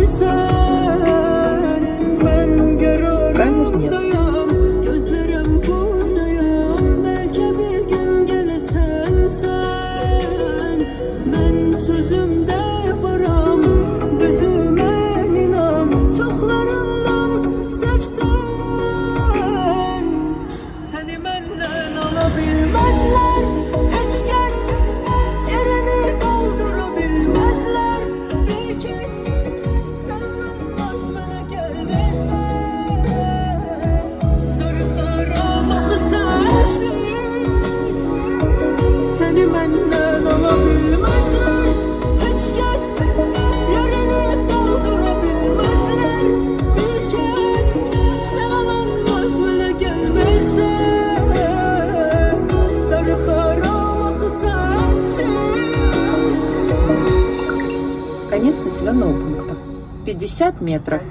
gelirsen ben kararımdayım, gözlerim buradayım. Belki bir gün gelirsen sen, ben sözümde yaparım, gözüme inan. Çoklarından sevsen, seni benden alabilmezler. Hiç kez yerini doldurabilmezler. Bir kez sevmez bana gelmezsen, darıklarım sensiz. Seni benden alabilmezler. Hiç kez yerini doldurabilmezler. Bir kez sevmez bana gelmezsen, darıklarım sensiz. Конец населенного пункта. 50 метров.